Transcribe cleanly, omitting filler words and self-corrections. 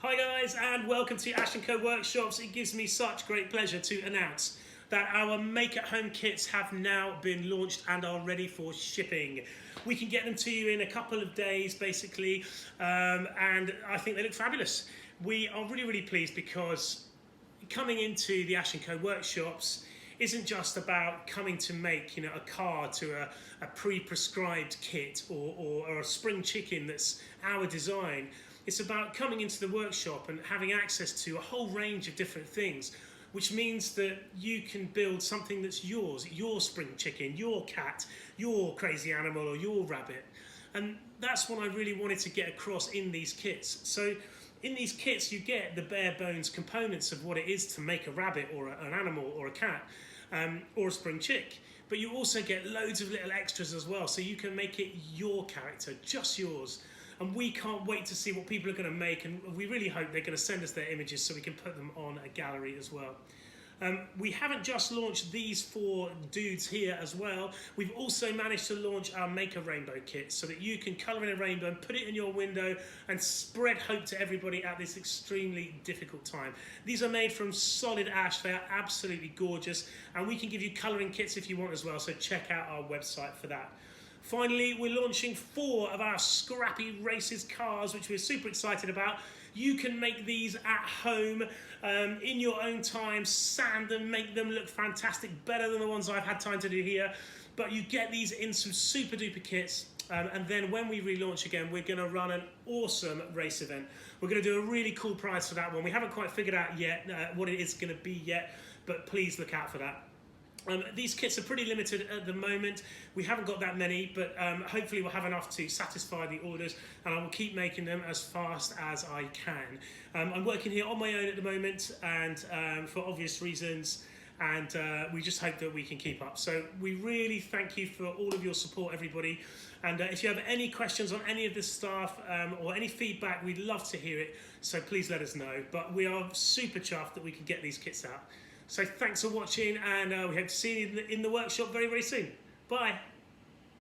Hi guys, and welcome to Ash & Co Workshops. It gives me such great pleasure to announce that our make-at-home kits have now been launched and are ready for shipping. We can get them to you in a couple of days basically, and I think they look fabulous. We are really pleased because coming into the Ash & Co Workshops isn't just about coming to make a car to a pre-prescribed kit or a spring chicken that's our design. It's about coming into the workshop and having access to a whole range of different things, which means that you can build something that's yours, your spring chicken, your cat, your crazy animal or your rabbit. And that's what I really wanted to get across in these kits. So in these kits you get the bare bones components of what it is to make a rabbit or an animal or a cat or a spring chick. But you also get loads of little extras as well, so you can make it your character, just yours. And we can't wait to see what people are going to make, and we really hope they're going to send us their images so we can put them on a gallery as well. We haven't just launched these 4 dudes here as well. We've also managed to launch our Make a Rainbow kit so that you can colour in a rainbow and put it in your window and spread hope to everybody at this extremely difficult time. These are made from solid ash. They are absolutely gorgeous, and we can give you colouring kits if you want as well, so check out our website for that. Finally, we're launching 4 of our Scrappy Races cars, which we're super excited about. You can make these at home in your own time, sand them, make them look fantastic, better than the ones I've had time to do here. But you get these in some super duper kits. And then when we relaunch again, we're going to run an awesome race event. We're going to do a really cool prize for that one. We haven't quite figured out yet what it is going to be yet, but please look out for that. These kits are pretty limited at the moment. We haven't got that many, but hopefully we'll have enough to satisfy the orders, and I will keep making them as fast as I can. I'm working here on my own at the moment, and for obvious reasons, and we just hope that we can keep up. So we really thank you for all of your support, everybody. And if you have any questions on any of this stuff or any feedback, we'd love to hear it. So please let us know. But we are super chuffed that we can get these kits out. So thanks for watching, and we hope to see you in the workshop very soon. Bye.